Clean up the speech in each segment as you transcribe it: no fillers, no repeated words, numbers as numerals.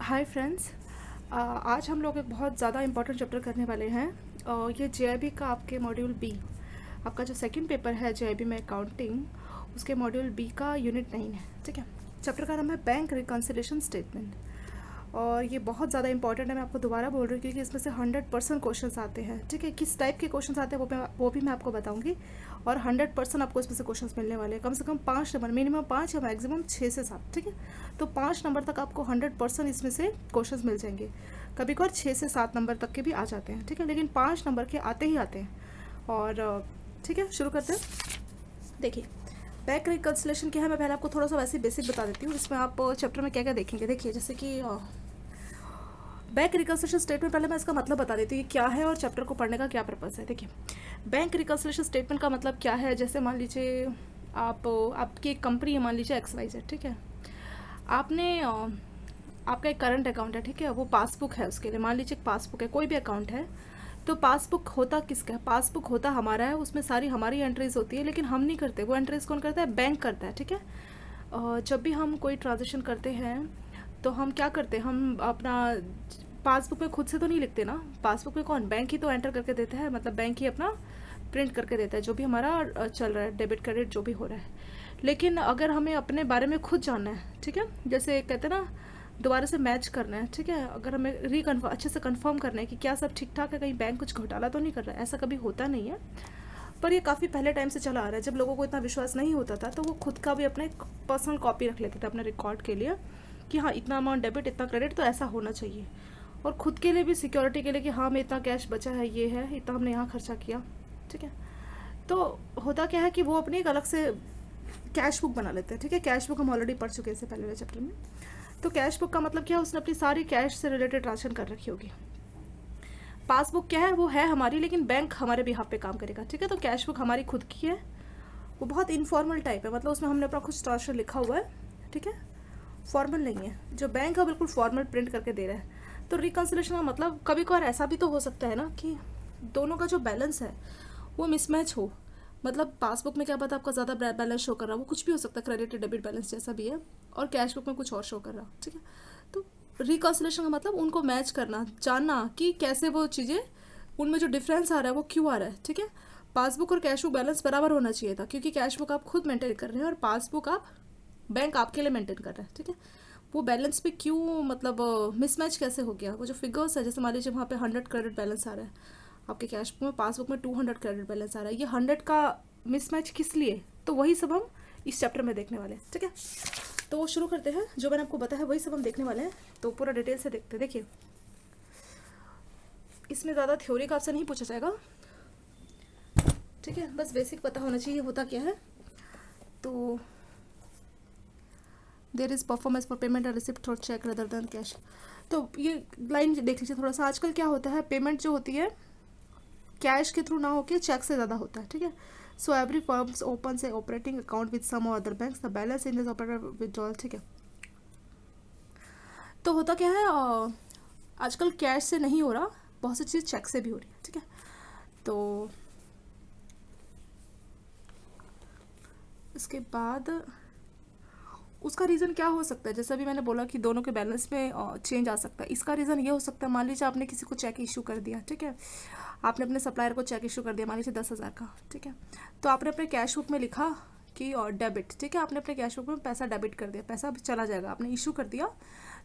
Hi friends. आज हम लोग एक बहुत ज़्यादा इम्पोर्टेंट चैप्टर करने वाले हैं। ये जेआईबी का आपके मॉड्यूल बी, आपका जो सेकंड पेपर है जेआईबी में अकाउंटिंग, उसके मॉड्यूल बी का यूनिट 9 है। ठीक है, चैप्टर का नाम है बैंक रिकन्सिलेशन स्टेटमेंट और ये बहुत ज़्यादा इंपॉर्टेंट है। मैं आपको दोबारा बोल रही हूँ क्योंकि इसमें से 100% क्वेश्चंस आते हैं। ठीक है, किस टाइप के क्वेश्चंस आते हैं वो भी मैं आपको बताऊँगी और 100% आपको इसमें से क्वेश्चंस मिलने वाले हैं। कम से कम 5 नंबर, मिनिमम 5 या मैक्सिमम 6 से 7। ठीक है, तो 5 नंबर तक आपको 100% इसमें से क्वेश्चंस मिल जाएंगे। कभी कभार 6 से 7 नंबर तक के भी आ जाते हैं। ठीक है, लेकिन 5 नंबर के आते ही आते हैं। और ठीक है, शुरू करते हैं। देखिए, बैंक रिकन्सिलेशन क्या है, मैं पहले आपको थोड़ा सा वैसे बेसिक बता देती हूँ। इसमें आप चैप्टर में क्या क्या देखेंगे। देखिए, जैसे कि बैंक रिकन्सिलेशन स्टेटमेंट, पहले मैं इसका मतलब बता देती हूँ क्या है और चैप्टर को पढ़ने का क्या पर्पज़ है। देखिए, बैंक रिकन्सिलेशन स्टेटमेंट का मतलब क्या है। जैसे मान लीजिए आपकी एक कंपनी है, मान लीजिए XYZ। ठीक है, आपने आपका एक करंट अकाउंट है। ठीक है, वो पासबुक है, उसके लिए मान लीजिए एक पासबुक है, कोई भी अकाउंट है। तो पासबुक होता किसका है? पासबुक होता हमारा है, उसमें सारी हमारी एंट्रीज होती है, लेकिन हम नहीं करते। वो एंट्रीज कौन करता है? बैंक करता है। ठीक है, जब भी हम कोई ट्रांजेक्शन करते हैं तो हम क्या करते हैं, हम अपना पासबुक में खुद से तो नहीं लिखते ना। पासबुक में कौन? बैंक ही तो एंटर करके देता है, मतलब बैंक ही अपना प्रिंट करके देता है जो भी हमारा चल रहा है, डेबिट क्रेडिट जो भी हो रहा है। लेकिन अगर हमें अपने बारे में खुद जानना है, ठीक है, जैसे कहते हैं ना, दोबारा से मैच करना है। ठीक है, अगर हमें अच्छे से कंफर्म करना है कि क्या सब ठीक ठाक है, कहीं बैंक कुछ घोटाला तो नहीं कर रहा है। ऐसा कभी होता नहीं है, पर ये काफ़ी पहले टाइम से चला आ रहा है। जब लोगों को इतना विश्वास नहीं होता था तो वो खुद का भी अपने पर्सनल कॉपी रख लेते थे अपने रिकॉर्ड के लिए कि हाँ, इतना अमाउंट डेबिट, इतना क्रेडिट, तो ऐसा होना चाहिए। और खुद के लिए भी, सिक्योरिटी के लिए कि हाँ, मैं इतना कैश बचा है, ये है, इतना हमने यहाँ खर्चा किया। ठीक है, तो होता क्या है कि वो अपनी एक अलग से कैश बुक बना लेते हैं। ठीक है, कैश बुक हम ऑलरेडी पढ़ चुके हैं इससे पहले वाले चैप्टर में। तो कैश बुक का मतलब क्या है? उसने अपनी सारी कैश से रिलेटेड ट्रांजेक्शन कर रखी होगी। पासबुक क्या है? वो है हमारी, लेकिन बैंक हमारे बिहाफ पे काम करेगा। ठीक है, तो कैश बुक हमारी खुद की है, वो बहुत इनफॉर्मल टाइप है, मतलब उसमें हमने अपना कुछ ट्रांजेक्शन लिखा हुआ है। ठीक है, फॉर्मल नहीं है। जो बैंक है बिल्कुल फॉर्मल प्रिंट करके दे रहा है। तो रिकन्सिलेशन का मतलब कभी कभार ऐसा भी तो हो सकता है ना कि दोनों का जो बैलेंस है वो मिसमैच हो। मतलब पासबुक में क्या पता आपका ज़्यादा बैलेंस शो कर रहा है, वो कुछ भी हो सकता है, क्रेडिट डेबिट बैलेंस जैसा भी है, और कैश बुक में कुछ और शो कर रहा। ठीक है, तो रिकन्सिलेशन का मतलब उनको मैच करना, जानना कि कैसे वो चीज़ें, उनमें जो डिफरेंस आ रहा है वो क्यों आ रहा है। ठीक है, पासबुक और कैश बुक बैलेंस बराबर होना चाहिए था, क्योंकि कैश बुक आप खुद मेंटेन कर रहे हैं और पासबुक आप बैंक आपके लिए मेंटेन कर रहा है। ठीक है, वो बैलेंस पे क्यों, मतलब मिसमैच कैसे हो गया? वो जो फिगर्स है, जैसे मान लीजिए वहाँ पे 100 क्रेडिट बैलेंस आ रहा है आपके कैश बुक में, पासबुक में 200 क्रेडिट बैलेंस आ रहा है, ये 100 का मिसमैच किस लिए? तो वही सब हम इस चैप्टर में देखने वाले हैं। ठीक है, तो शुरू करते हैं। जो मैंने आपको बताया वही सब हम देखने वाले हैं, तो पूरा डिटेल से देखते हैं। देखिए, इसमें ज़्यादा थ्योरी का आपसे नहीं पूछा जाएगा। ठीक है, बस बेसिक पता होना चाहिए होता क्या है। तो there is performance for payment और रिसिप्ट और चेक रदर देन कैश। तो ये लाइन देख लीजिए थोड़ा सा। आजकल क्या होता है, पेमेंट जो होती है कैश के थ्रू ना होकर चेक से ज़्यादा होता है। ठीक है, सो एवरी फर्म्स ओपन से ऑपरेटिंग अकाउंट विद सम और other banks, the balance in this operator withdrawal. ठीक है, तो होता क्या है, आजकल कैश से नहीं हो रहा, बहुत सी चीज़ चेक से भी हो रही है। ठीक है, तो इसके बाद उसका रीज़न क्या हो सकता है? जैसा भी मैंने बोला कि दोनों के बैलेंस में चेंज आ सकता है। इसका रीज़न ये हो सकता है, मान लीजिए आपने किसी को चेक इशू कर दिया। ठीक है, आपने अपने सप्लायर को चेक इशू कर दिया, मान लीजिए 10,000 का। ठीक है, तो आपने अपने कैश बुक में लिखा कि डेबिट। ठीक है, आपने अपने कैश बुक में पैसा डेबिट कर दिया, पैसा चला जाएगा, आपने इशू कर दिया।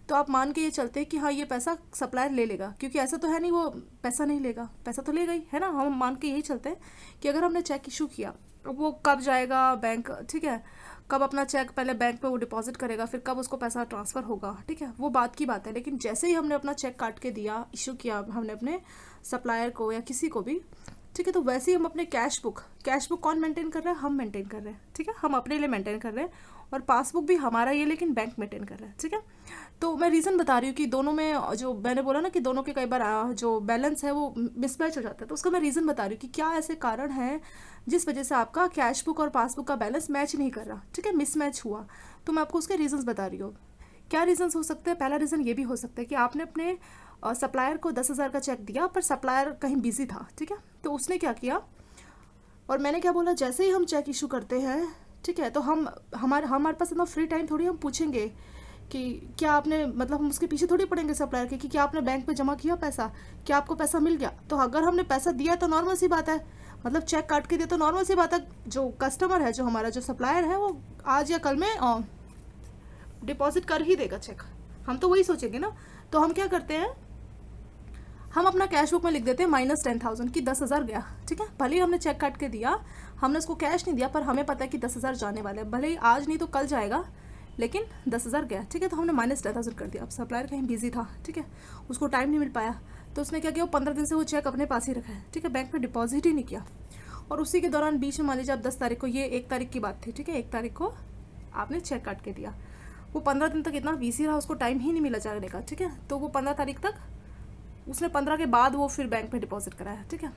तो आप मान के ये चलते हैं कि हाँ, ये पैसा सप्लायर ले लेगा, क्योंकि ऐसा तो है नहीं वो पैसा नहीं लेगा, पैसा तो लेगा ही, है ना। हम मान के यही चलते हैं कि अगर हमने चेक इशू किया, वो कब जाएगा बैंक, ठीक है, कब अपना चेक पहले बैंक पे वो डिपॉजिट करेगा, फिर कब उसको पैसा ट्रांसफ़र होगा। ठीक है, वो बात की बात है। लेकिन जैसे ही हमने अपना चेक काट के दिया, इशू किया हमने अपने सप्लायर को या किसी को भी, ठीक है, तो वैसे ही हम अपने कैश बुक कौन मेंटेन कर रहा है? हम मेंटेन कर रहे हैं। ठीक है, हम अपने लिए मेंटेन कर रहे हैं, और पासबुक भी हमारा ये, लेकिन बैंक मेंटेन कर रहा है। ठीक है, तो मैं रीज़न बता रही हूँ कि दोनों में, जो मैंने बोला ना कि दोनों के कई बार जो बैलेंस है वो मिसमैच हो जाता है, तो उसका मैं रीज़न बता रही हूँ कि क्या ऐसे कारण हैं जिस वजह से आपका कैश बुक और पासबुक का बैलेंस मैच नहीं कर रहा। ठीक है, मिसमैच हुआ, तो मैं आपको उसके रीजंस बता रही हूँ। क्या रीजंस हो सकते हैं? पहला रीज़न ये भी हो सकता है कि आपने अपने सप्लायर को 10,000 का चेक दिया, पर सप्लायर कहीं बिजी था। ठीक है, तो उसने क्या किया, और मैंने क्या बोला, जैसे ही हम चेक इशू करते हैं, ठीक है, तो हमारे पास इतना फ्री टाइम थोड़ी हम पूछेंगे कि क्या आपने, मतलब हम उसके पीछे थोड़ी पड़ेंगे सप्लायर के कि क्या आपने बैंक में जमा किया पैसा, क्या आपको पैसा मिल गया। तो अगर हमने पैसा दिया तो नॉर्मल सी बात है, मतलब चेक काट के दिया तो नॉर्मल सी बात है, जो कस्टमर है, जो हमारा जो सप्लायर है, वो आज या कल में डिपॉजिट कर ही देगा चेक। हम तो वही सोचेंगे ना। तो हम क्या करते हैं, हम अपना कैश बुक में लिख देते हैं -10,000 कि 10,000 गया, ठीक है। भले ही हमने चेक काट के दिया, हमने उसको कैश नहीं दिया, पर हमें पता है कि 10,000 जाने वाले हैं, भले ही आज नहीं तो कल जाएगा, लेकिन 10,000 गया, ठीक है। तो हमने -10,000 कर दिया। अब सप्लायर कहीं बिजी था, ठीक है, उसको टाइम नहीं मिल पाया, तो उसने क्या किया, वो 15 दिन से वो चेक अपने पास ही रखा है, ठीक है, बैंक में डिपॉजिट ही नहीं किया। और उसी के दौरान बीच में मान लीजिए अब 10 तारीख को, ये 1 तारीख की बात थी, ठीक है, 1 तारीख को आपने चेक काट के दिया, वो 15 दिन तक इतना बिजी रहा, उसको टाइम ही नहीं मिला जाने का, ठीक है। तो वो 15 तारीख तक, उसने 15 के बाद वो फिर बैंक में डिपॉजिट कराया, ठीक है।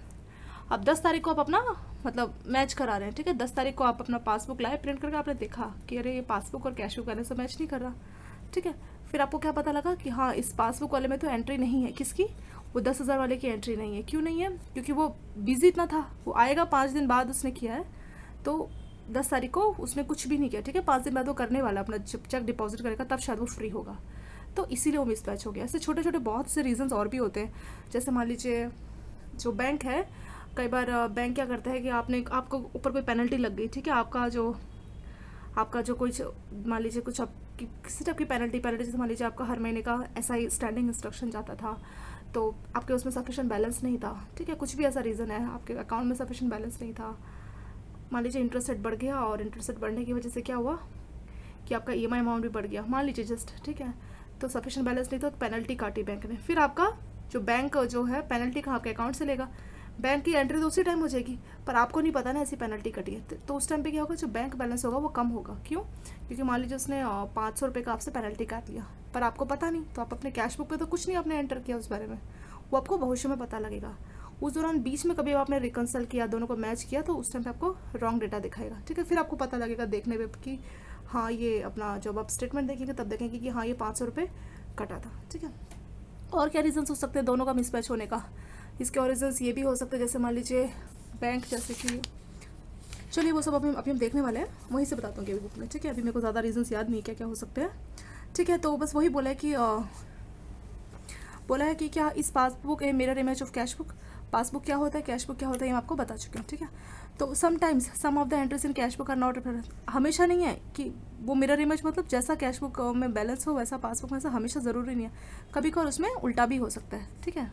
अब 10 तारीख को आप अपना मतलब मैच करा रहे हैं, ठीक है। 10 तारीख को आप अपना पासबुक लाए, प्रिंट करके आपने देखा कि अरे ये पासबुक और कैश बुक वाले से मैच नहीं कर रहा, ठीक है। फिर आपको क्या पता लगा कि हाँ, इस पासबुक वाले में तो एंट्री नहीं है, किसकी, वो 10,000 वाले की एंट्री नहीं है। क्यों नहीं है, क्योंकि वो बिजी इतना था, वो आएगा 5 दिन बाद उसने किया है, तो 10 तारीख को उसने कुछ भी नहीं किया, ठीक है। 5 दिन बाद वो करने वाला, अपना चेक डिपॉजिट करेगा, तब शायद वो फ्री होगा, तो इसीलिए वो मिसमैच हो गया। ऐसे छोटे छोटे बहुत से रीजंस और भी होते हैं। जैसे मान लीजिए जो बैंक है, कई बार बैंक क्या करता है कि आपको ऊपर कोई पेनल्टी लग गई, ठीक है, आपका जो कोई मान लीजिए कुछ आपकी किसी टाइप की पेनल्टी, जैसे मान लीजिए आपका हर महीने का SI स्टैंडिंग इंस्ट्रक्शन जाता था, तो आपके उसमें सफिशिएंट बैलेंस नहीं था, ठीक है, कुछ भी ऐसा रीज़न है, आपके अकाउंट में सफिशिएंट बैलेंस नहीं था, मान लीजिए इंटरेस्ट रेट बढ़ गया, और इंटरेस्ट रेट बढ़ने की वजह से क्या हुआ कि आपका EMI अमाउंट भी बढ़ गया, मान लीजिए जस्ट, ठीक है। तो सफिशिएंट बैलेंस नहीं था, तो पेनल्टी काटी बैंक ने। फिर आपका जो बैंक जो है पेनल्टी का आपके अकाउंट से लेगा, बैंक की एंट्री तो उसी टाइम हो जाएगी, पर आपको नहीं पता ना ऐसी पेनल्टी कटी है, तो उस टाइम पे क्या होगा, जो बैंक बैलेंस होगा वो कम होगा। क्यों, क्योंकि मान लीजिए उसने 500 रुपये का आपसे पेनल्टी काट लिया, पर आपको पता नहीं, तो आप अपने कैश बुक पे तो कुछ नहीं आपने एंटर किया उस बारे में, वो आपको भविष्य में पता लगेगा। उस दौरान बीच में कभी आपने रिकंसल्ट किया, दोनों को मैच किया, तो उस टाइम पे आपको रॉन्ग डेटा दिखाएगा, ठीक है। फिर आपको पता लगेगा देखने में कि हाँ, ये अपना जब आप स्टेटमेंट देखेंगे तब देखेंगे कि हाँ, ये 500 रुपये कटा था, ठीक है। और क्या रीजंस हो सकते हैं दोनों का मिसमैच होने का, इसके और रीजंस ये भी हो सकते हैं, जैसे मान लीजिए बैंक, जैसे कि चलिए वो सब अभी हम देखने वाले हैं, वहीं से बताता हूँ कि बुक में, ठीक है। अभी मेरे को ज़्यादा रीजंस याद नहीं क्या क्या हो सकते हैं, ठीक है। तो बस वही बोला है कि क्या इस passbook a mirror image of cash book, passbook क्या होता है, कैश बुक क्या होता है, ये मैं आपको बता चुकी हूँ, ठीक है। तो sometimes some of the entries in cash book are not represent, हमेशा नहीं है कि वो मिरर इमेज, मतलब जैसा कैश बुक में बैलेंस हो वैसा पासबुक में, ऐसा हमेशा ज़रूरी नहीं है, कभी कभार उसमें उल्टा भी हो सकता है, ठीक है।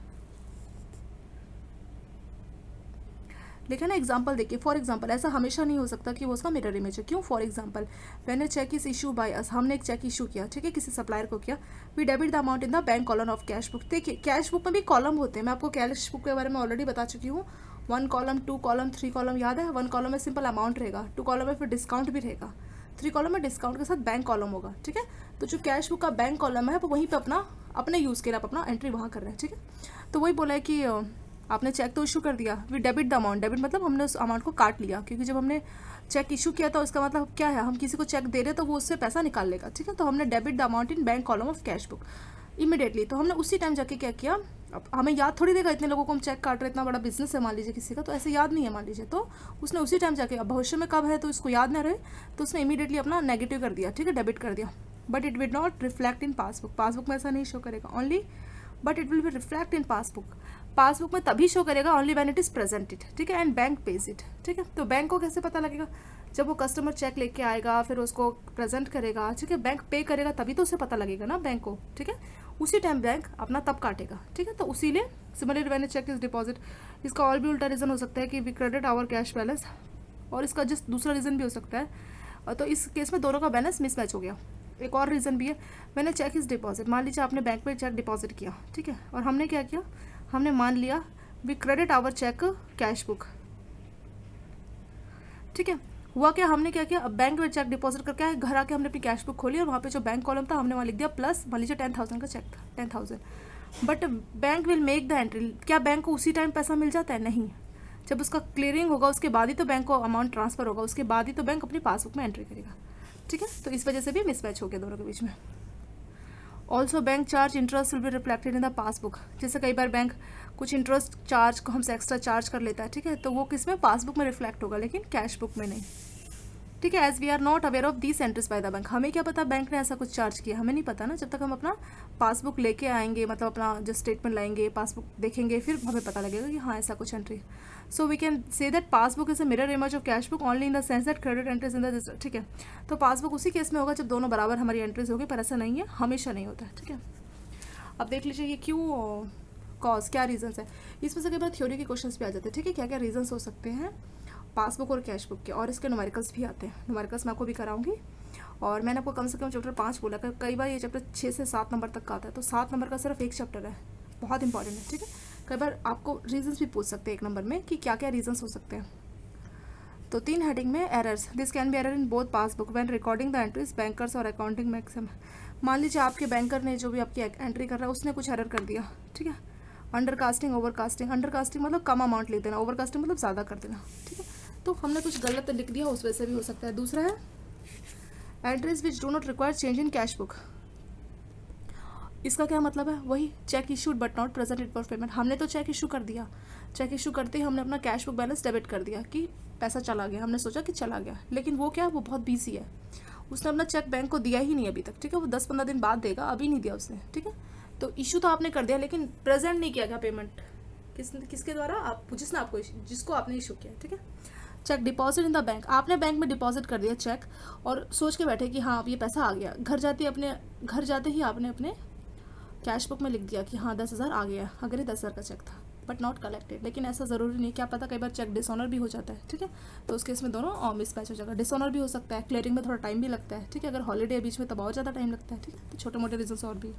लेकिन ना एग्जाम्पल देखिए, फॉर एग्जाम्पल ऐसा हमेशा नहीं हो सकता कि वो उसका मिरर इमेज है। क्यों, for example when a cheque is issue by us, हमने एक चेक इशू किया, ठीक है, किसी सप्लायर को किया, we debit the amount in the bank column of cash book. देखिए कैश बुक में भी कॉलम होते हैं, मैं आपको कैश बुक के बारे में ऑलरेडी बता चुकी हूँ, 1 कॉलम 2 कॉलम 3 कॉलम, याद है। 1 कॉलम में सिंपल अमाउंट रहेगा, 2 कॉलम में फिर डिस्काउंट भी रहेगा, 3 कॉलम में डिस्काउंट के साथ बैंक कॉलम होगा, ठीक है। तो जो कैश बुक का बैंक कॉलम है वो वहीं पे अपने यूज़ के लिए आप अपना एंट्री वहाँ कर रहे हैं, ठीक है। तो वही बोला है कि आपने चेक तो इशू कर दिया, we debit the amount, debit मतलब हमने उस अमाउंट को काट लिया, क्योंकि जब हमने चेक इशू किया था उसका मतलब क्या है, हम किसी को चेक दे रहे हैं तो वो उससे पैसा निकाल लेगा, ठीक है। तो हमने debit the amount in bank column of cash book immediately, तो हमने उसी टाइम जाके क्या किया, अब हमें याद थोड़ी देगा, इतने लोगों को हम चेक काट रहे, इतना बड़ा बिजनेस है मान लीजिए किसी का, तो ऐसे याद नहीं है मान लीजिए, तो उसने उसी टाइम जाके, अब भविष्य में कब है तो इसको याद ना रहे, तो उसने इमीडिएटली अपना नेगेटिव कर दिया, ठीक है, डेबिट कर दिया। But it will not reflect in passbook, passbook में ऐसा नहीं शो करेगा, only but it will be reflect in passbook, passbook में तभी शो करेगा only when it is presented, ठीक है, एंड बैंक पेज इट, ठीक है। तो बैंक को कैसे पता लगेगा, जब वो कस्टमर चेक लेके आएगा, फिर उसको प्रेजेंट करेगा, ठीक है, बैंक पे करेगा, तभी तो उसे पता लगेगा ना बैंक को, ठीक है। उसी टाइम बैंक अपना तब काटेगा, ठीक है। तो उसीलिए similarly when cheque is deposit, इसका और भी उल्टा रीज़न हो सकता है कि we credit our cash balance, और इसका जस्ट दूसरा रीज़न भी हो सकता है, तो इस केस में दोनों का बैलेंस मिसमैच हो गया। एक और रीज़न भी है, मैंने चेक इज डिपॉजिट, मान लीजिए आपने बैंक में चेक डिपॉजिट किया, ठीक है, और हमने क्या किया, हमने मान लिया we credit our cheque cash book, ठीक है। हुआ क्या, हमने क्या किया, अब बैंक में चेक डिपॉजिट करके आए, घर आके हमने अपनी कैश बुक खोली और वहाँ पे जो बैंक कॉलम था हमने वहाँ लिख दिया प्लस, मान लीजिए 10,000 का चेक था, 10,000, but bank will make the entry, क्या बैंक को उसी टाइम पैसा मिल जाता है, नहीं, जब उसका क्लियरिंग होगा उसके बाद ही तो बैंक को अमाउंट ट्रांसफर होगा, उसके बाद ही तो बैंक अपनी पासबुक में एंट्री करेगा, ठीक है। तो इस वजह से भी मिसमैच हो गया दोनों के बीच में। Also bank charge interest will be reflected in the passbook, जैसे कई बार बैंक कुछ इंटरेस्ट चार्ज को हमसे एक्स्ट्रा चार्ज कर लेता है, ठीक है, तो वो किस में, पासबुक में रिफ्लेक्ट होगा, लेकिन कैश बुक में नहीं। ठीक है। As we are not aware of this entries by the bank, हमें क्या पता बैंक ने ऐसा कुछ चार्ज किया, हमें नहीं पता ना, जब तक हम अपना पासबुक लेके आएंगे, मतलब अपना जो स्टेटमेंट लाएंगे, पासबुक देखेंगे, फिर हमें पता लगेगा कि हाँ ऐसा कुछ entry. So we can say that passbook is a mirror image of cash book only in the sense that credit entries in the, ठीक है। तो पासबुक उसी केस में होगा जब दोनों बराबर हमारी एंट्रीज होगी, पर ऐसा नहीं है, हमेशा नहीं होता है, ठीक है। अब देख लीजिए ये क्यों कॉज, क्या रीजंस है। इसमें से कई बार थ्योरी के क्वेश्चंस भी आ जाते हैं, ठीक है, क्या क्या रीजंस हो सकते हैं पासबुक और कैश बुक के, और इसके न्यूमेरिकल्स भी आते हैं। न्यूमेरिकल्स मैं आपको भी कराऊंगी, और मैंने आपको कम से कम चैप्टर 5 बोला, कई बार ये चैप्टर 6 से 7 नंबर तक का आता है, तो 7 नंबर का सिर्फ एक चैप्टर है, बहुत इंपॉर्टेंट है, ठीक है। कई बार आपको रीजंस भी पूछ सकते हैं एक नंबर में कि क्या क्या रीजंस हो सकते हैं। तो 3 हेडिंग में errors, this can be error in both passbook when recording the entries bankers और अकाउंटिंग मैक्सिमम। मान लीजिए आपके बैंकर ने जो भी आपकी एंट्री कर रहा है उसने कुछ एरर कर दिया, ठीक है। अंडरकास्टिंग, ओवरकास्टिंग, अंडरकास्टिंग मतलब कम अमाउंट ले देना, ओवरकास्टिंग मतलब ज़्यादा कर देना, ठीक है। तो हमने कुछ गलत लिख दिया, उस वजह से भी हो सकता है। दूसरा है entries which do not require change in cash book, इसका क्या मतलब है, वही check issued but not presented for payment. हमने तो चेक इशू कर दिया, चेक इशू करते ही हमने अपना कैश बुक बैलेंस डेबिट कर दिया कि पैसा चला गया, हमने सोचा कि चला गया, लेकिन वो क्या, वो बहुत बिजी है, उसने अपना चेक बैंक को दिया ही नहीं अभी तक, ठीक है। वो 10-15 दिन बाद देगा, अभी नहीं दिया उसने, ठीक है। तो इशू तो आपने कर दिया, लेकिन प्रेजेंट नहीं किया गया पेमेंट, किसके द्वारा, आप जिसने आपको, जिसको आपने इशू किया, ठीक है। Cheque deposit in the bank, आपने बैंक में डिपॉजिट कर दिया चेक, और सोच के बैठे कि हाँ अब ये पैसा आ गया, घर जाते ही आपने अपने कैश बुक में लिख दिया कि हाँ 10,000 आ गया, अगर ये 10,000 का चेक था, बट नॉट कलेक्टेड। लेकिन ऐसा ज़रूरी नहीं, क्या पता कई बार चेक डिसऑनर भी हो जाता है, ठीक है। तो उस केस में दोनों मिसमैच हो जाएगा, डिसऑनर भी हो सकता है, क्लियरिंग में थोड़ा टाइम भी लगता है, ठीक है। अगर हॉलीडे है बीच में तब और ज़्यादा टाइम लगता है, ठीक है। तो छोटे मोटे रीजंस और भी।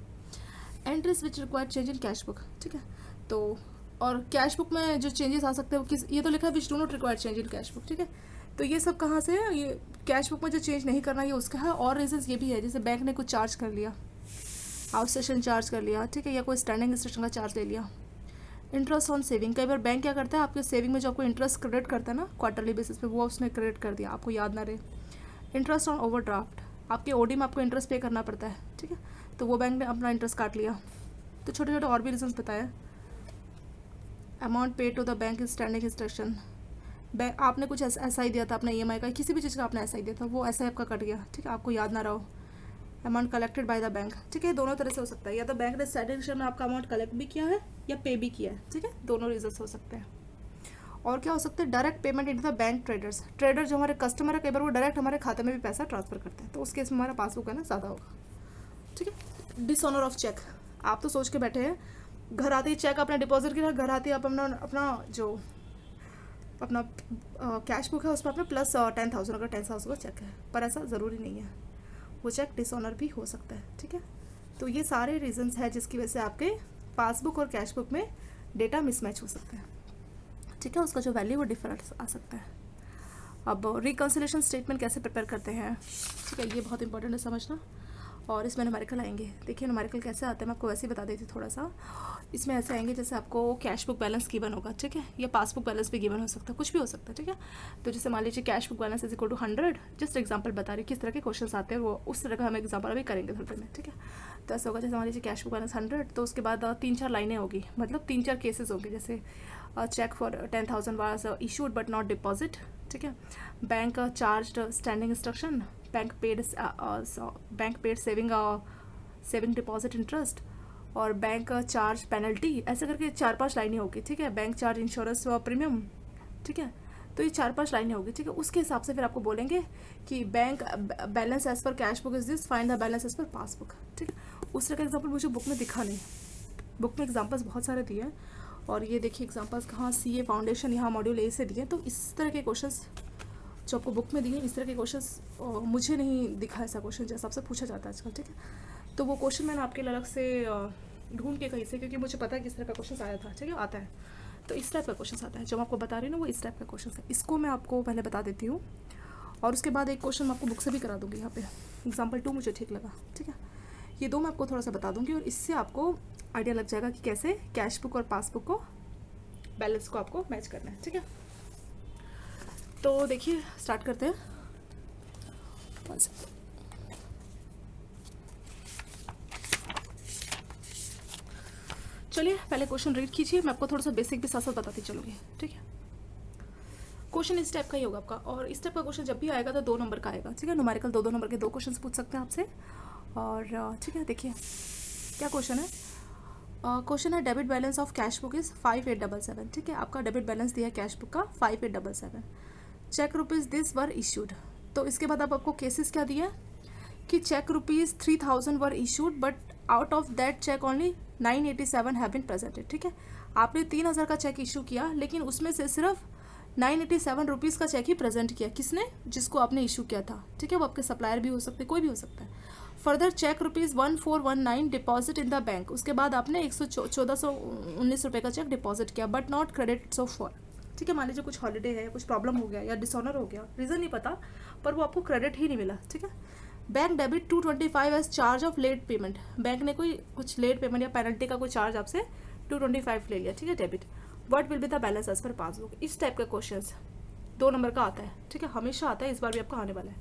Entries which require change in cash book, ठीक है। तो और कैश बुक में जो चेंजेस आ सकते हैं वो किस, ये तो लिखा है which do not require change in cash book, ठीक है। तो ये सब कहाँ से है, ये कैश बुक में जो चेंज नहीं करना ये उसका है। और रीजंस ये भी है, जैसे बैंक ने कुछ चार्ज कर लिया, आउट स्टेशन चार्ज कर लिया, ठीक है, या कोई स्टैंडिंग स्टेशन का चार्ज ले लिया। इंटरेस्ट ऑन सेविंग, कई बार बैंक क्या करता है, आपके सेविंग में जो आपको इंटरेस्ट क्रेडिट करता है ना क्वार्टरली बेसिस पे, वो उसने क्रेडिट कर दिया, आपको याद ना रहे। इंटरेस्ट ऑन ओवरड्राफ्ट, आपके ओडी में आपको इंटरेस्ट पे करना पड़ता है, ठीक है, तो वो बैंक ने अपना इंटरेस्ट काट लिया। तो छोटे छोटे और भी रीजंस बताया। Amount pay to the bank is standing instruction, bank आपने कुछ ऐसा ही दिया था अपना EMI का, किसी भी चीज़ का आपने ऐसा ही दिया था, वो ऐसा आपका कट गया, ठीक है, आपको याद ना रहो। Amount collected by the bank, ठीक है, दोनों तरह से हो सकता है, या तो बैंक ने स्टैंडिंग में आपका अमाउंट कलेक्ट भी किया है या पे भी किया है, ठीक है, दोनों रीजंस हो सकते हैं। और क्या हो सकता है, direct payment in the bank traders, trader जो हमारे कस्टमर है कई बार वो डायरेक्ट हमारे खाते में भी पैसा ट्रांसफर करते हैं, तो उस केस में हमारा पासबुक है ना ज़्यादा होगा, ठीक है। डिसऑनर ऑफ चेक, आप तो सोच के बैठे हैं घर आते ही चेक आपने डिपॉजिट किया, घर आते ही आप अपना जो अपना कैश बुक है उस पर आपने प्लस 10,000 अगर 10,000 का चेक है, पर ऐसा ज़रूरी नहीं है, वो चेक डिसऑनर भी हो सकता है, ठीक है। तो ये सारे रीजंस हैं जिसकी वजह से आपके पासबुक और कैश बुक में डेटा मिसमैच हो सकता है, ठीक है, उसका जो वैल्यू वो डिफरेंट आ सकता है। अब रिकंसिलेशन स्टेटमेंट कैसे प्रिपेयर करते हैं, ठीक है, ये बहुत इंपॉर्टेंट है समझना। और इसमें न्यूमेरिकल आएंगे, देखिए न्यूमेरिकल कैसे आते हैं, मैं आपको वैसे ही बता देती थोड़ा सा। इसमें ऐसे आएंगे जैसे आपको कैश बुक बैलेंस गिवन होगा, ठीक है, या पासबुक बैलेंस भी गिवन हो सकता है, कुछ भी हो सकता है, ठीक है। तो जैसे मान लीजिए cash book balance is equal to 100, just example बता रही किस तरह के क्वेश्चन आते हैं, वो उस तरह का हम एग्जाम्पल अभी करेंगे थोड़ी देर में, ठीक है। तो ऐसा होगा जैसे मान लीजिए कैश बुक बैलेंस 100, तो उसके बाद 3-4 लाइनें होगी, मतलब 3-4 केसेस होंगे, जैसे cheque for 10,000 was issued but not deposit, ठीक है, bank charge standing instruction, bank paid saving deposit interest, और बैंक चार्ज पेनल्टी, ऐसे करके 4-5 लाइनें होगी, ठीक है, बैंक चार्ज इंश्योरेंस प्रीमियम, ठीक है। तो ये 4-5 लाइनें होगी, ठीक है। उसके हिसाब से फिर आपको बोलेंगे कि bank balance as per cash book is this, find the balance as per passbook, ठीक है। उस तरह का एग्जाम्पल मुझे बुक में दिखा नहीं, बुक में एग्जाम्पल्स बहुत सारे दिए हैं, और ये देखिए एग्जाम्पल्स कहाँ, CA फाउंडेशन यहाँ मॉड्यूल A से दिए। तो इस तरह के क्वेश्चंस जो आपको बुक में दिए, इस तरह के क्वेश्चंस मुझे नहीं दिखा ऐसा क्वेश्चन जैसा आपसे पूछा जाता है आजकल, ठीक है। तो वो क्वेश्चन मैंने आपके लिए अलग से ढूंढ के कहीं से, क्योंकि मुझे पता है किस तरह का क्वेश्चन आया था, ठीक है, आता है। तो इस टाइप का क्वेश्चन आता है, जो मैं आपको बता रही हूँ ना वो इस टाइप का क्वेश्चन है, इसको मैं आपको पहले बता देती हूँ, और उसके बाद एक क्वेश्चन मैं आपको बुक से भी करा दूँगी। यहाँ पे एग्जाम्पल 2 मुझे ठीक लगा, ठीक है। ये 2 मैं आपको थोड़ा सा बता दूँगी, और इससे आपको आइडिया लग जाएगा कि कैसे कैश बुक और पासबुक को बैलेंस को आपको मैच करना है, ठीक है। तो देखिए स्टार्ट करते हैं। चलिए पहले क्वेश्चन रीड कीजिए, मैं आपको थोड़ा सा बेसिक भी साथ साथ बताती चलूँगी, ठीक है। क्वेश्चन इस टाइप का ही होगा आपका, और इस टाइप का क्वेश्चन जब भी आएगा तो 2 नंबर का आएगा, ठीक है। न्यूमेरिकल 2 नंबर के 2 क्वेश्चन पूछ सकते हैं आपसे। और ठीक है, देखिए क्या क्वेश्चन है। क्वेश्चन है debit balance of cash book is 5877, ठीक है। आपका डेबिट बैलेंस दिया है कैश बुक का 5877, cheque rupees this were issued. तो इसके बाद अब आपको केसेस क्या दिया कि cheque rupees 3000 were issued but out of that cheque only 987 have been presented, ठीक है। आपने 3000 का चेक इशू किया, लेकिन उसमें से सिर्फ 987 रुपीज़ का चेक ही प्रेजेंट किया। किसने? जिसको आपने इशू किया था, ठीक है। वो आपके सप्लायर भी हो सकते हैं, कोई भी हो सकता है। Further cheque rupees 1419 deposit in the bank, उसके बाद आपने 1419 रुपये का चेक डिपॉजिट किया but not credit so far, ठीक है। मान लीजिए कुछ हॉलीडे है, कुछ प्रॉब्लम हो गया या डिसऑनर हो गया, रीज़न नहीं पता, पर वो आपको क्रेडिट ही नहीं मिला, ठीक है। Bank debit 225 as charge of late payment, bank ने कोई कुछ लेट पेमेंट या पेनल्टी का कोई चार्ज आपसे 225 ले लिया, ठीक है, debit. What will be the balance as per passbook. इस टाइप का क्वेश्चन 2 नंबर का आता है, ठीक है, हमेशा आता है, इस बार भी आपका आने वाला है,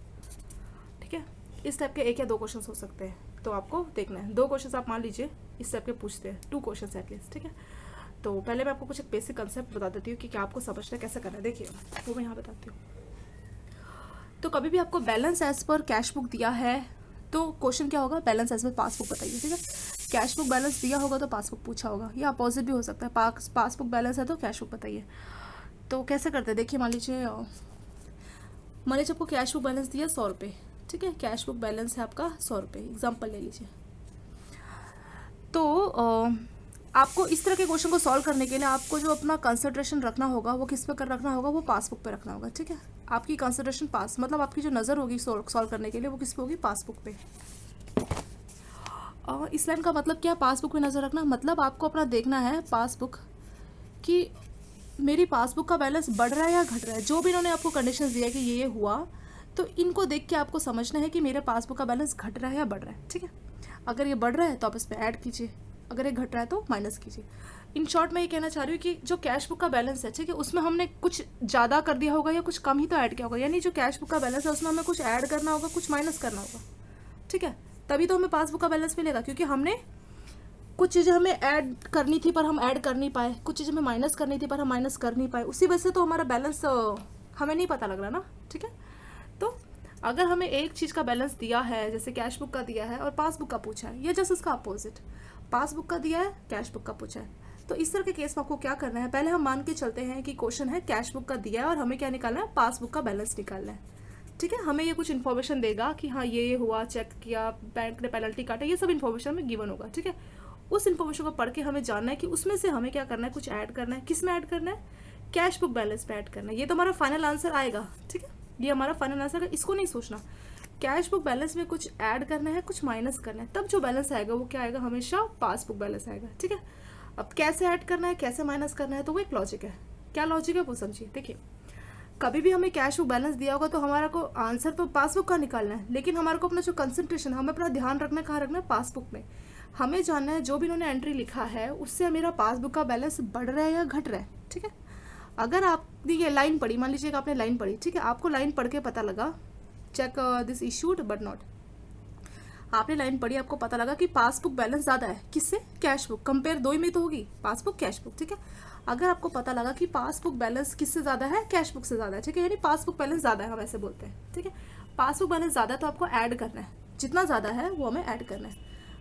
ठीक है। इस टाइप के 1 या 2 क्वेश्चन हो सकते हैं, तो आपको देखना है। 2 क्वेश्चन आप मान लीजिए इस टाइप के पूछते हैं, 2 क्वेश्चन एटलीस्ट, ठीक है। तो पहले मैं आपको कुछ एक बेसिक कंसेप्ट बता देती हूँ कि क्या आपको समझना है, कैसे करना है। देखिए वो मैं यहाँ बताती हूँ। तो कभी भी आपको balance as per cash book दिया है तो क्वेश्चन क्या होगा, बैलेंस एज पर पासबुक बताइए, ठीक है। कैश बुक बैलेंस दिया होगा तो पासबुक पूछा होगा, या अपोजिट भी हो सकता है, पासबुक बैलेंस है तो कैश बुक बताइए। तो कैसे करते हैं, देखिए मान लीजिए आपको कैश बुक बैलेंस दिया 100 रुपये, ठीक है। कैश बुक बैलेंस है आपका 100 रुपये, एग्जाम्पल ले लीजिए। तो आपको इस तरह के क्वेश्चन को सॉल्व करने के लिए आपको जो अपना कंसंट्रेशन रखना होगा वो किस पे कर रखना होगा, वो पासबुक पे रखना होगा, ठीक है। आपकी कंसंट्रेशन मतलब आपकी जो नज़र होगी सॉल्व करने के लिए वो किस पे होगी, पासबुक पे। और इस लाइन का मतलब क्या है, पासबुक में नज़र रखना, मतलब आपको अपना देखना है पासबुक कि मेरी पासबुक का बैलेंस बढ़ रहा है या घट रहा है। जो भी इन्होंने आपको कंडीशन दिया है कि ये हुआ, तो इनको देख के आपको समझना है कि मेरे पासबुक का बैलेंस घट रहा है या बढ़ रहा है, ठीक है। अगर ये बढ़ रहा है तो आप इस पर ऐड कीजिए, अगर ये घट रहा है तो माइनस कीजिए। इन शॉर्ट मैं ये कहना चाह रही हूँ कि जो कैश बुक का बैलेंस है, ठीक है, उसमें हमने कुछ ज़्यादा कर दिया होगा या कुछ कम ही तो ऐड किया होगा, यानी जो कैश बुक का बैलेंस है उसमें हमें कुछ ऐड करना होगा, कुछ माइनस करना होगा, ठीक है। तभी तो हमें पासबुक का बैलेंस मिलेगा, क्योंकि हमने कुछ चीज़ें हमें ऐड करनी थी पर हम ऐड कर नहीं पाए, कुछ चीज़ें हमें माइनस करनी थी पर हम माइनस कर नहीं पाए, उसी वजह से तो हमारा बैलेंस हमें नहीं पता लग रहा ना, ठीक है। तो अगर हमें एक चीज़ का बैलेंस दिया है, जैसे कैश बुक का दिया है और पासबुक का पूछा है, या जैसे उसका अपोजिट, पासबुक का दिया है, कैश बुक का पूछा है, तो इस तरह के केस में आपको क्या करना है, पहले हम मान के चलते हैं कि क्वेश्चन है कैश बुक का दिया है और हमें क्या निकालना है, पासबुक का बैलेंस निकालना है, ठीक है। हमें ये कुछ इन्फॉर्मेशन देगा कि हाँ ये हुआ, चेक किया, बैंक ने पेनल्टी काटा, ये सब इन्फॉर्मेशन हमें गिवन होगा, ठीक है। उस इन्फॉर्मेशन को पढ़ के हमें जानना है कि उसमें से हमें क्या करना है, कुछ ऐड करना है। किस में ऐड करना है, कैश बुक बैलेंस पे ऐड करना है। ये तो हमारा फाइनल आंसर आएगा, ठीक है, ये हमारा फाइनल आंसर है, इसको नहीं सोचना। कैश बुक बैलेंस में कुछ ऐड करना है, कुछ माइनस करना है, तब जो बैलेंस आएगा वो क्या आएगा, हमेशा पासबुक बैलेंस आएगा, ठीक है। अब कैसे ऐड करना है, कैसे माइनस करना है, तो वो एक लॉजिक है। क्या लॉजिक है वो समझिए। देखिए कभी भी हमें कैश बुक बैलेंस दिया होगा तो हमारा को आंसर तो पासबुक का निकालना है, लेकिन हमारे को अपना जो कंसंट्रेशन, हमें अपना ध्यान रखना है, कहाँ रखना है, पासबुक में। हमें जानना है जो भी इन्होंने एंट्री लिखा है उससे मेरा पासबुक का बैलेंस बढ़ रहा है या घट रहा है, ठीक है। अगर आपने ये लाइन पढ़ी, मान लीजिए आपने लाइन पढ़ी, ठीक है, आपको लाइन पढ़ के पता लगा cheque this issued but not, आपने लाइन पढ़ी, आपको पता लगा कि पासबुक बैलेंस ज़्यादा है, किससे, कैश बुक। कंपेयर 2 ही में तो होगी, पासबुक कैश बुक, ठीक है। अगर आपको पता लगा कि पासबुक बैलेंस किससे ज़्यादा है, कैश बुक से ज़्यादा है, ठीक है, यानी पासबुक बैलेंस ज़्यादा है, हम ऐसे बोलते हैं, ठीक है। पासबुक बैलेंस ज़्यादा है तो आपको ऐड करना है, जितना ज़्यादा है वो हमें ऐड करना है।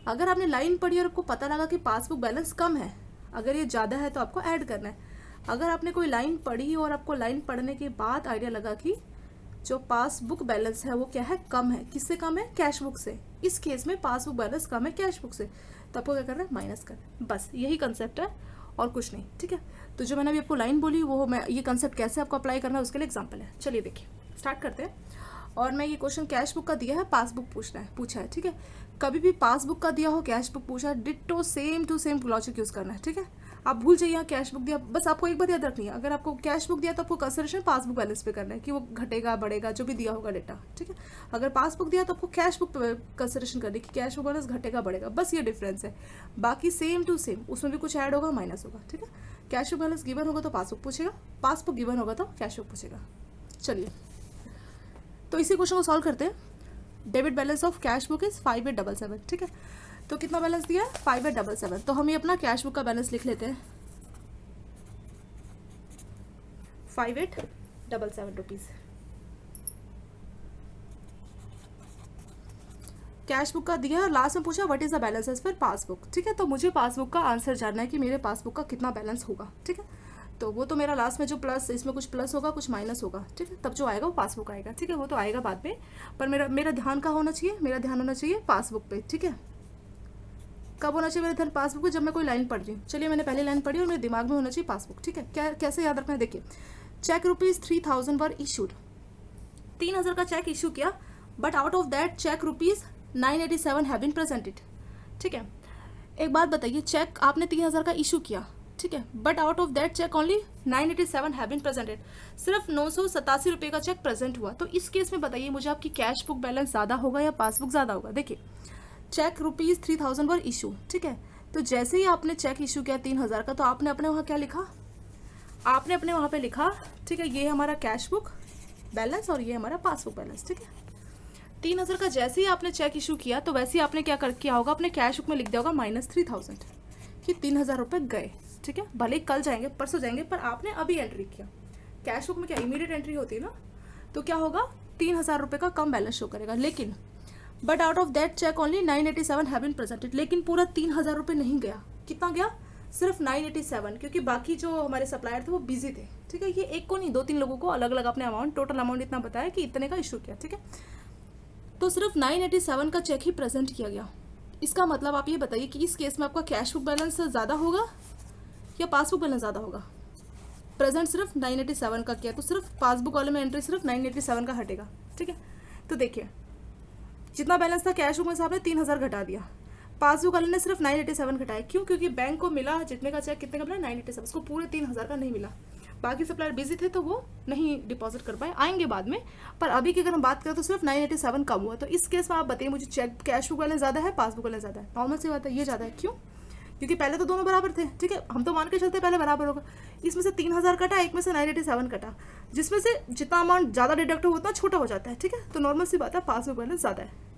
अगर आपने लाइन पढ़ी और आपको पता लगा कि पासबुक बैलेंस कम है, अगर ये ज़्यादा है तो आपको ऐड करना है। अगर आपने कोई लाइन पढ़ी और आपको लाइन पढ़ने के बाद आइडिया लगा कि जो पासबुक बैलेंस है वो क्या है, कम है, किससे कम है, कैश बुक से, इस केस में पासबुक बैलेंस कम है कैश बुक से, तो आपको क्या करना है, माइनस करना है। बस यही कंसेप्ट है और कुछ नहीं, ठीक है। तो जो मैंने अभी आपको लाइन बोली वो मैं ये कंसेप्ट कैसे आपको अप्लाई करना है उसके लिए एग्जाम्पल है। चलिए देखिए स्टार्ट करते हैं। और मैं ये क्वेश्चन कैश बुक का दिया है, पासबुक पूछा है, ठीक है। कभी भी पासबुक का दिया हो, कैश बुक पूछा है, ditto same to same logic use करना है, ठीक है। आप भूल जाइए यहाँ कैश बुक दिया, बस आपको एक बात याद रखनी है, अगर आपको कैश बुक दिया तो आपको कंसिडरेशन पासबुक बैलेंस पे करना है कि वो घटेगा बढ़ेगा, जो भी दिया होगा डेटा, ठीक है। अगर पासबुक दिया तो आपको कैश बुक पे कंसिडरेशन करनी है कि कैश बुक बैलेंस घटेगा बढ़ेगा, बस ये डिफरेंस है। बाकी सेम टू सेम, उसमें भी कुछ ऐड होगा, माइनस होगा, ठीक है। कैश बुक बैलेंस गिवन होगा तो पासबुक पूछेगा, पासबुक गिवन होगा तो कैश बुक पूछेगा। चलिए तो इसी क्वेश्चन को सॉल्व करते हैं। Debit balance of cash book is 5877, ठीक है। तो कितना बैलेंस दिया है, 5877। तो हम ये अपना कैश बुक का बैलेंस लिख लेते हैं, 5877, 5,877 रुपीज़। कैश बुक का दिया, लास्ट में पूछा what is the balance as per passbook. ठीक है, तो मुझे पासबुक का आंसर जानना है कि मेरे पासबुक का कितना बैलेंस होगा। ठीक है, तो वो तो मेरा लास्ट में जो प्लस, इसमें कुछ प्लस होगा कुछ माइनस होगा। ठीक है, तब जो आएगा वो पासबुक आएगा। ठीक है, वो तो आएगा बाद में, पर मेरा ध्यान कहाँ होना चाहिए, मेरा ध्यान होना चाहिए पासबुक पे। ठीक है, कब होना चाहिए मेरा ध्यान पासबुक पे, जब मैं कोई लाइन पढ़ रही हूँ। चलिए, मैंने पहली लाइन पढ़ी और मेरे दिमाग में होना चाहिए पासबुक। ठीक है, क्या कैसे याद रखना है, देखिए चेक रुपीज़ 3,000 वर इशूड, 3,000 का चेक इशू किया, but out of that cheque rupees 987 have been presented. ठीक है, एक बात बताइए, चेक आपने 3,000 का इशू किया, ठीक है, but out of that cheque only 987 have been presented, सिर्फ 987 रुपये का चेक प्रेजेंट हुआ। तो इस केस में बताइए मुझे, आपकी कैश बुक बैलेंस ज़्यादा होगा या पासबुक ज़्यादा होगा। देखिए चेक रुपीज़ 3,000 वर इशू। ठीक है, तो जैसे ही आपने चेक इशू किया 3,000 का, तो आपने अपने वहाँ क्या लिखा, आपने अपने वहाँ पे लिखा, ठीक है, ये हमारा कैश बुक बैलेंस और ये हमारा पासबुक बैलेंस। ठीक है, 3,000 का जैसे ही आपने चेक इशू किया, तो वैसे ही आपने क्या किया होगा, अपने कैश बुक में लिख दिया होगा -3,000 कि 3,000 रुपये गए। ठीक है, भले ही कल जाएंगे परसों जाएंगे, पर आपने अभी एंट्री किया। कैश बुक में क्या इमीडिएट एंट्री होती है ना, तो क्या होगा, 3,000 रुपये का कम बैलेंस शो करेगा। लेकिन but out of that cheque only 987 have been presented, लेकिन पूरा 3,000 रुपये नहीं गया। कितना गया, सिर्फ 987, क्योंकि बाकी जो हमारे सप्लायर थे वो बिजी थे। ठीक है, ये एक को नहीं 2-3 लोगों को अलग अलग अपने अमाउंट, टोटल अमाउंट इतना बताया कि इतने का इशू किया। ठीक है, तो सिर्फ 987 का चेक ही प्रेजेंट किया गया। इसका मतलब आप ये बताइए कि इस केस में आपका कैश बुक बैलेंस ज़्यादा होगा या पासबुक बैलेंस ज़्यादा होगा। प्रेजेंट सिर्फ 987 का किया, तो सिर्फ पासबुक वाले में एंट्री सिर्फ 987 का हटेगा। ठीक है, तो देखिए जितना बैलेंस था कैश बुक में से आपने 3,000 घटा दिया, पासबुक वाले ने सिर्फ 987 घटाया। क्यों, क्योंकि बैंक को मिला जितने का चेक, कितने का मिला 987, उसको पूरे 3,000 का नहीं मिला। बाकी सप्लायर बिजी थे तो वो नहीं डिपॉजिट कर पाए, आएंगे बाद में। पर अभी की अगर हम बात करें तो सिर्फ 987 कम हुआ। तो इस केस में आप बताइए मुझे, चेक कैश बुक बैलेंस ज़्यादा है पासबुक बैलेंस ज़्यादा है। नॉर्मल सी बात है, ये ज़्यादा है। क्यों, क्योंकि पहले तो दोनों बराबर थे। ठीक है, हम तो मान के चलते पहले बराबर होगा। इसमें से 3,000 कटा, एक में से 987 कटा, जिसमें से जितना अमाउंट ज़्यादा डिडक्ट हो उतना छोटा हो जाता है। ठीक है, तो नॉर्मल सी बात है, पासबुक बैलेंस ज़्यादा है।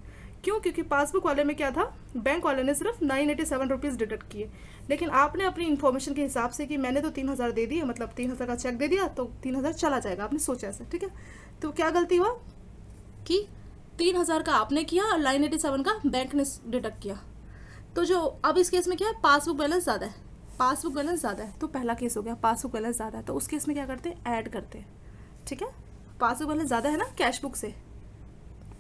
क्यों, क्योंकि पासबुक वाले में क्या था, बैंक वाले ने सिर्फ 987 रुपीज़ डिडक्ट किए, लेकिन आपने अपनी इन्फॉर्मेशन के हिसाब से कि मैंने तो 3,000 दे दिए, मतलब 3,000 का चेक दे दिया तो 3,000 चला जाएगा, आपने सोचा ऐसा। ठीक है, तो क्या गलती हुआ कि 3,000 का आपने किया और 987 का बैंक ने डिडक्ट किया। तो जो अब इस केस में क्या है, पासबुक बैलेंस ज़्यादा है, पासबुक बैलेंस ज़्यादा है। तो पहला केस हो गया, पासबुक बैलेंस ज़्यादा है, तो उस केस में क्या करते हैं, ऐड करते हैं। ठीक है, पासबुक बैलेंस ज़्यादा है ना कैश बुक से।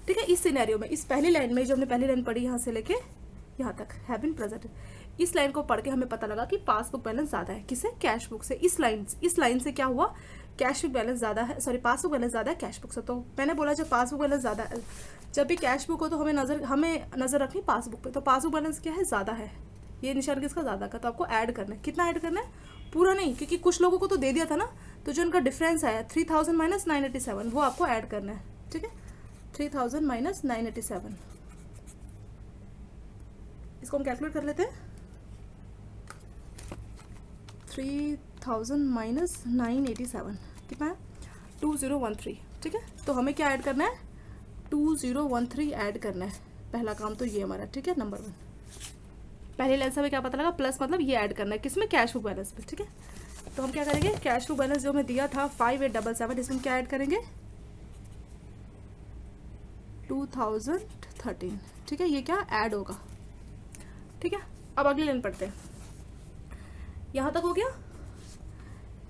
ठीक है, इस सिनेरियो में, इस पहली लाइन में जो हमने पहली लाइन पढ़ी यहाँ से लेके यहाँ तक हैव बीन प्रेजेंटेड, इस लाइन को पढ़ के हमें पता लगा कि पासबुक बैलेंस ज़्यादा है किसे, कैश बुक से। इस लाइन से क्या हुआ, कैश बुक बैलेंस ज़्यादा है, सॉरी पासबुक बैलेंस ज़्यादा है कैश बुक से। तो मैंने बोला जब पासबुक बैलेंस ज़्यादा है, जब भी कैश बुक हो तो हमें नज़र रखनी पासबुक पे। तो पासबुक बैलेंस क्या है, ज़्यादा है, ये निशान किसका ज़्यादा का, तो आपको ऐड करना है। कितना ऐड करना है, पूरा नहीं, क्योंकि कुछ लोगों को तो दे दिया था ना, तो जो उनका डिफरेंस आया 3,000 माइनस 987 वो आपको ऐड करना है। ठीक है, 3,000 माइनस 987, इसको हम कैलकुलेट कर लेते हैं। 3,000 माइनस 987 कितना है, 2013। ठीक है, तो हमें क्या ऐड करना है, 2013 ऐड करना है। पहला काम तो ये हमारा, ठीक है, नंबर 1। पहले लाइन से हमें क्या पता लगा, प्लस मतलब ये ऐड करना है किसमें, कैश बुक बैलेंस पे। ठीक है, तो हम क्या करेंगे, कैश बुक बैलेंस जो हमें दिया था 5,877, इसमें क्या ऐड करेंगे, 2013। ठीक है, ये क्या ऐड होगा। ठीक है, अब अगली लाइन पढ़ते हैं। यहाँ तक हो गया।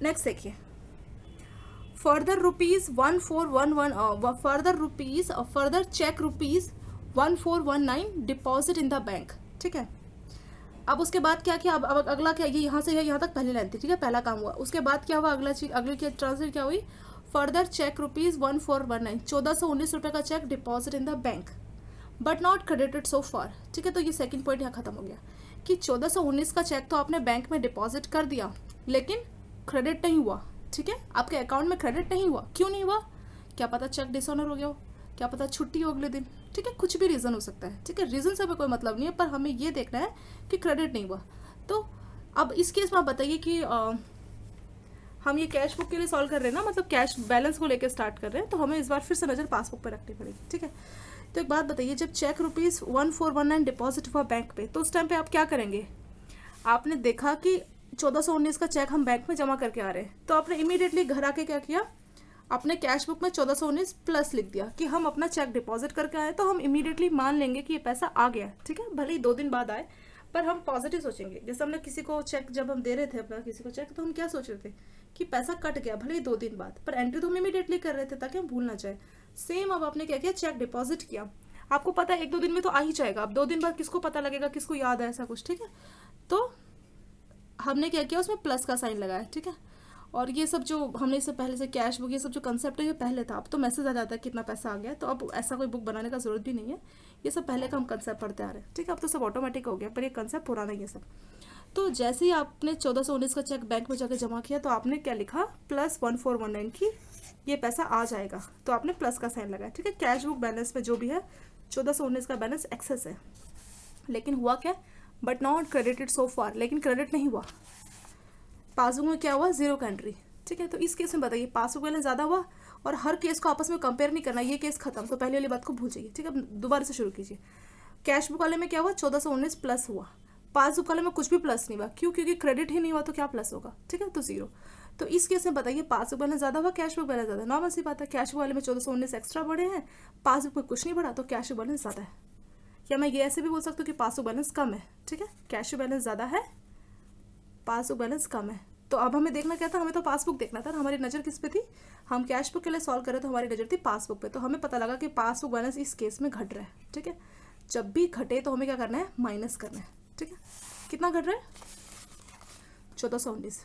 नेक्स्ट देखिए, further rupees 1411 further cheque rupees 1419 deposit in the bank. ठीक है, अब उसके बाद क्या किया, अब अगला क्या, ये यहाँ से यहाँ तक पहली लाइन थी। ठीक है, पहला काम हुआ। उसके बाद क्या हुआ, अगली की ट्रांसफर क्या हुई, फर्दर चेक रुपीज़ 1419 1419 रुपये का cheque deposit in the bank but not credited so far. ठीक है, तो ये सेकंड पॉइंट यहाँ खत्म हो गया कि 1419 का चेक तो आपने बैंक में डिपॉजिट कर दिया, लेकिन क्रेडिट नहीं हुआ। ठीक है, आपके अकाउंट में क्रेडिट नहीं हुआ। क्यों नहीं हुआ, क्या पता चेक डिसऑनर हो गया हो, क्या पता छुट्टी हो अगले दिन। ठीक है, कुछ भी रीज़न हो सकता है। ठीक है, रीज़न से हमें कोई मतलब नहीं है, पर हमें ये देखना है कि क्रेडिट नहीं हुआ। तो अब इस केस में आप बताइए कि हम ये कैश बुक के लिए सॉल्व कर रहे हैं ना, मतलब कैश बैलेंस को लेकर स्टार्ट कर रहे हैं, तो हमें इस बार फिर से नज़र पासबुक पर रखनी पड़ेगी। ठीक है, तो एक बात बताइए, जब चेक रुपीज़ 1419 डिपॉजिट हुआ बैंक पे, तो उस टाइम पे आप क्या करेंगे, आपने देखा कि 1419 का चेक हम बैंक में जमा करके आ रहे हैं, तो आपने इमीडिएटली घर आके क्या किया, अपने कैश बुक में 1419 प्लस लिख दिया कि हम अपना चेक डिपॉजिट करके आए, तो हम इमीडिएटली मान लेंगे कि ये पैसा आ गया, ठीक है, भले ही 2 दिन बाद आए, पर हम पॉजिटिव सोचेंगे। जैसे हमने किसी को चेक, जब हम दे रहे थे अपना किसी को चेक, तो हम क्या सोच रहे थे कि पैसा कट गया भले ही 2 दिन बाद, पर एंट्री तो हम इमीडिएटली कर रहे थे ताकि हम भूल ना जाए। सेम अब आपने क्या किया, चेक डिपॉजिट किया, आपको पता है 1-2 दिन में तो आ ही जाएगा, अब 2 दिन बाद किसको पता लगेगा, किसको याद है ऐसा कुछ, ठीक है। तो हमने क्या किया, उसमें प्लस का साइन लगाया, ठीक है। और ये सब जो हमने इससे पहले से कैश बुक, ये सब जो कंसेप्ट है ये पहले था, अब तो मैसेज आ जाता है कितना पैसा आ गया, तो अब ऐसा कोई बुक बनाने का जरूरत भी नहीं है, ये सब पहले का हम कंसेप्ट पढ़ते आ रहे हैं, ठीक है। अब तो सब ऑटोमेटिक हो गया, पर ये कंसेप्ट पुराना ही है सब। तो जैसे ही आपने 1419 का चेक बैंक में जाकर जमा किया, तो आपने क्या लिखा, प्लस 1419 की ये पैसा आ जाएगा, तो आपने प्लस का साइन लगाया, ठीक है। कैश बुक बैलेंस में जो भी है 1419 का बैलेंस एक्सेस है, लेकिन हुआ क्या, बट नॉट क्रेडिटेड सो फार, लेकिन क्रेडिट नहीं हुआ। पासबुक में क्या हुआ, 0 का एंट्री, ठीक है। तो इस केस में बताइए पासबुक बैलेंस ज़्यादा हुआ, और हर केस को आपस में कंपेयर नहीं करना, ये केस खत्म, तो पहले वाली बात को भूल जाइए, ठीक है। अब दोबारा से शुरू कीजिए। कैश बुक वाले में क्या हुआ, 1419 प्लस हुआ, पासबुक वाले में कुछ भी प्लस नहीं हुआ, क्यों, क्योंकि क्रेडिट ही नहीं हुआ, तो क्या प्लस होगा, ठीक है, तो 0। तो इस केस में बताइए पासबुक बैलेंस ज़्यादा हुआ, कैश बुक बैलेंस ज़्यादा, नॉर्मल सी बात है। कैश बुक वाले में 1419 एक्स्ट्रा बढ़े हैं, पासबुक में कुछ नहीं बढ़ा, तो कैश बुक बैलेंस ज़्यादा है। या मैं ये ऐसे भी बोल सकती हूँ कि पासबुक बैलेंस कम है, ठीक है, कैश बुक बैलेंस ज़्यादा है, पासबुक बैलेंस कम है। तो अब हमें देखना क्या था, हमें तो पासबुक देखना था, हमारी नज़र किस पे थी, हम कैश बुक के लिए सॉल्व करें तो हमारी नज़र थी पासबुक पे, तो हमें पता लगा कि पासबुक बैलेंस इस केस में घट रहा है, ठीक है। जब भी घटे तो हमें क्या करना है, माइनस करना है, ठीक है। कितना घट रहा है, 1419,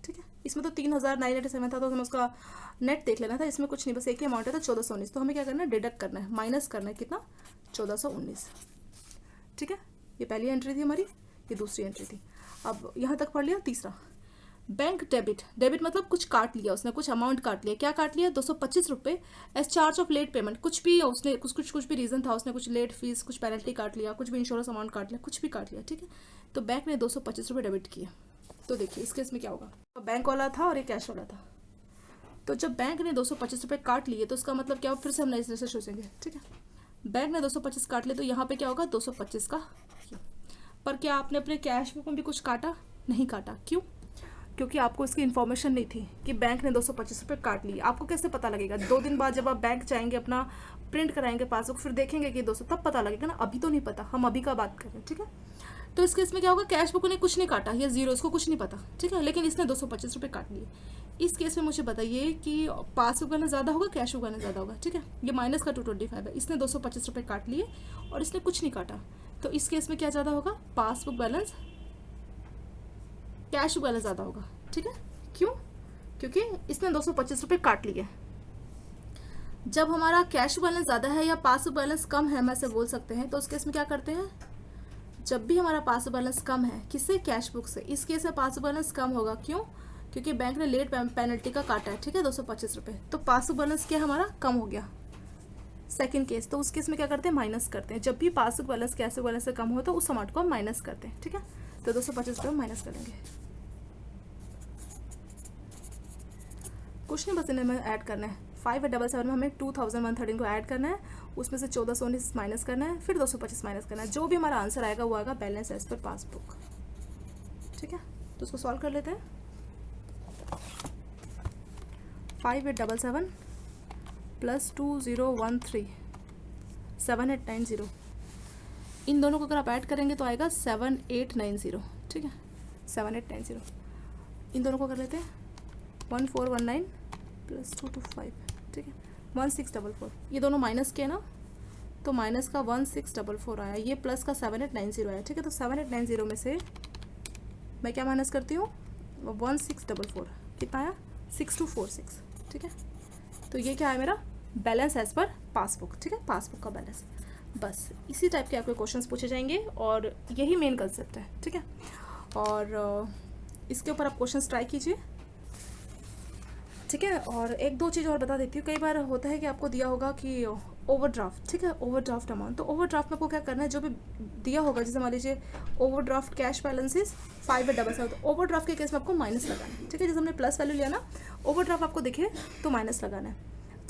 ठीक है। इसमें तो 3987 था, तो हमें उसका नेट देख लेना था, इसमें कुछ नहीं, बस एक ही अमाउंट है, तो 1419, तो हमें क्या करना है, डिडक्ट करना है, माइनस करना है, कितना, 1419, ठीक है। ये पहली एंट्री थी हमारी, ये दूसरी एंट्री थी। अब यहाँ तक पढ़ लिया। तीसरा, बैंक डेबिट, डेबिट मतलब कुछ काट लिया उसने, कुछ अमाउंट काट लिया, क्या काट लिया, 225 रुपये as charge of late payment, कुछ भी उसने कुछ भी रीज़न था, उसने कुछ लेट फीस, कुछ पेनल्टी काट लिया, कुछ भी इंश्योरेंस अमाउंट काट लिया, कुछ भी काट लिया, ठीक है। तो बैंक ने 225 रुपये डेबिट किए। तो देखिए इस केस में क्या होगा, तो बैंक वाला था और ये कैश वाला था, तो जब बैंक ने 225 रुपये काट लिए तो उसका मतलब क्या, फिर से हम नए सिरे से सोचेंगे, ठीक है। बैंक ने 225 काट लिए, तो यहाँ पे क्या होगा, 225 का, पर क्या आपने अपने कैश बुक में भी कुछ काटा, नहीं काटा, क्यों, क्योंकि आपको इसकी इन्फॉर्मेशन नहीं थी कि बैंक ने 225 रुपये काट लिए। आपको कैसे पता लगेगा, 2 दिन बाद जब आप बैंक जाएंगे, अपना प्रिंट कराएंगे पासबुक, फिर देखेंगे कि 200, तब पता लगेगा ना, अभी तो नहीं पता, हम अभी का बात करें, ठीक है। तो इस केस में क्या होगा, कैश बुक ने कुछ नहीं काटा, ये 0, इसको कुछ नहीं पता, ठीक है, लेकिन इसने 225 रुपये काट लिए। इस केस में मुझे बताइए कि पासबुक बैलेंस ज़्यादा होगा, कैश बुक बैलेंस ज़्यादा होगा, ठीक है। ये माइनस का 225 है, इसने 225 रुपये काट लिए और इसने कुछ नहीं काटा, तो इस केस में क्या ज़्यादा होगा, passbook balance, cash book balance ज़्यादा होगा, ठीक है। क्यों, क्योंकि इसने 225 रुपये काट लिए। जब हमारा कैश बैलेंस ज़्यादा है या पासबुक बैलेंस कम है, हम ऐसे बोल सकते हैं, तो उस केस में क्या करते हैं, जब भी हमारा पासबुक बैलेंस कम है, किससे, कैश बुक से, इस केस में पासबुक बैलेंस कम होगा, क्यों, क्योंकि बैंक ने लेट पेनल्टी का काटा है, ठीक है, 225 रुपये, तो पासबुक बैलेंस क्या हमारा कम हो गया। सेकंड केस, तो उस केस में क्या करते हैं, माइनस करते हैं, जब भी passbook balance cash book balance से कम हो तो उस अमाउंट को हम माइनस करते हैं, ठीक है। तो 225 रुपये माइनस करेंगे, कुछ नहीं, बस इन्हें हमें ऐड करना है। 5877 में हमें 2113 को ऐड करना है, उसमें से 1419 माइनस करना है, फिर 225 माइनस करना है, जो भी हमारा आंसर आएगा वो आएगा बैलेंस एज पर पासबुक, ठीक है। तो उसको सॉल्व कर लेते हैं। 5877 प्लस 2013 7890, इन दोनों को अगर आप ऐड करेंगे तो आएगा 7890, ठीक है, 7890। इन दोनों को कर लेते हैं, 1419 प्लस 225, ठीक है, 1644, ये दोनों माइनस के ना, तो माइनस का 1644 आया, ये प्लस का 7890 आया, ठीक है। तो 7890 में से मैं क्या माइनस करती हूँ, 1644, कितना आया, 6246, ठीक है। तो ये क्या है मेरा बैलेंस एज पर पासबुक, ठीक है, पासबुक का बैलेंस। बस इसी टाइप के आपके क्वेश्चंस पूछे जाएंगे और यही मेन कंसेप्ट है, ठीक है। और इसके ऊपर आप क्वेश्चंस ट्राई कीजिए, ठीक है। और एक दो चीज़ और बता देती हूँ, कई बार होता है कि आपको दिया होगा कि ओवरड्राफ्ट, ठीक है, ओवरड्राफ्ट अमाउंट, तो ओवरड्राफ्ट में आपको क्या करना है, जो भी दिया होगा, जैसे मान लीजिए ओवरड्राफ्ट कैश बैलेंसेस 5877, तो ओवरड्राफ्ट के केस में आपको माइनस लगाना है, ठीक है। जैसे हमने प्लस वैल्यू लिया ना, ओवरड्राफ्ट आपको दिखे तो माइनस लगाना है,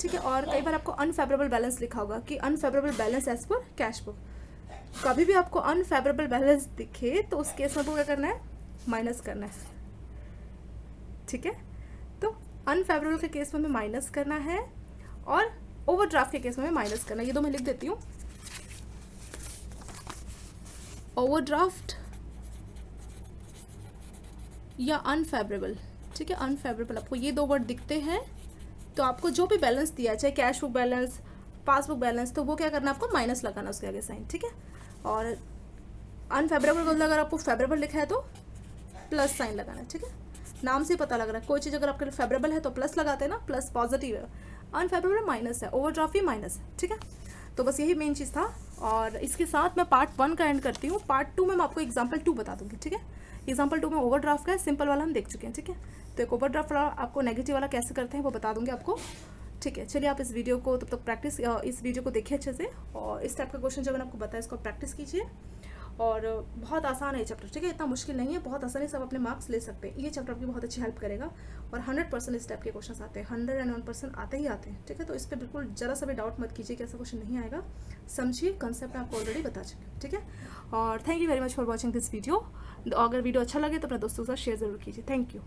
ठीक है। और कई बार आपको अनफेवरेबल बैलेंस लिखा होगा कि unfavourable balance as per cash book, कभी भी आपको अनफेवरेबल बैलेंस दिखे तो उस केस में आपको क्या करना है, माइनस करना है, ठीक है। तो अनफेवरेबल के केस में हमें माइनस करना है और ओवरड्राफ्ट के केस में हमें माइनस करना है। ये दो मैं लिख देती हूँ, ओवरड्राफ्ट या अनफेवरेबल। ठीक है, अनफेवरेबल आपको ये दो वर्ड दिखते हैं तो आपको जो भी बैलेंस दिया है, चाहे cash book balance, passbook balance, तो वो क्या करना है, आपको माइनस लगाना उसके आगे साइन। ठीक है, और अनफेवरेबल का अगर आपको फेवरेबल लिखा है तो प्लस साइन लगाना है। ठीक है, नाम से पता लग रहा है, कोई चीज़ अगर आपके लिए फेवरेबल है तो प्लस लगाते हैं ना, प्लस पॉजिटिव है, अनफेवरेबल माइनस है, ओवरड्राफ्ट भी माइनस है। ठीक है, तो बस यही मेन चीज़ था। और इसके साथ मैं पार्ट 1 का एंड करती हूँ। पार्ट 2 में मैं आपको एग्जाम्पल 2 बता दूँगी। ठीक है, एग्जाम्पल 2 में ओवरड्राफ्ट का है, सिंपल वाला हम देख चुके हैं। ठीक है, तो एक ओवरड्राफ्ट वाला आपको नेगेटिव वाला कैसे करते हैं वो बता दूँगी आपको। ठीक है, चलिए आप इस वीडियो को तब तक प्रैक्टिस, इस वीडियो को देखिए अच्छे से, और इस टाइप का क्वेश्चन जो मैंने आपको बताया इसको प्रैक्टिस कीजिए। और बहुत आसान है ये चैप्टर। ठीक है, इतना मुश्किल नहीं है, बहुत आसानी से आप अपने मार्क्स ले सकते हैं। ये चैप्टर आपकी बहुत अच्छी हेल्प करेगा और 100% इस टाइप के क्वेश्चन आते हैं, 101% आते ही आते हैं। ठीक है, तो इस पर बिल्कुल जरा सा भी डाउट मत कीजिए कि ऐसा क्वेश्चन नहीं आएगा। समझिए, कंसेप्ट मैं आपको ऑलरेडी बता चुकी हूँ। ठीक है, और thank you very much for watching this video. अगर वीडियो अच्छा लगे तो अपने दोस्तों के साथ शेयर जरूर कीजिए। Thank you.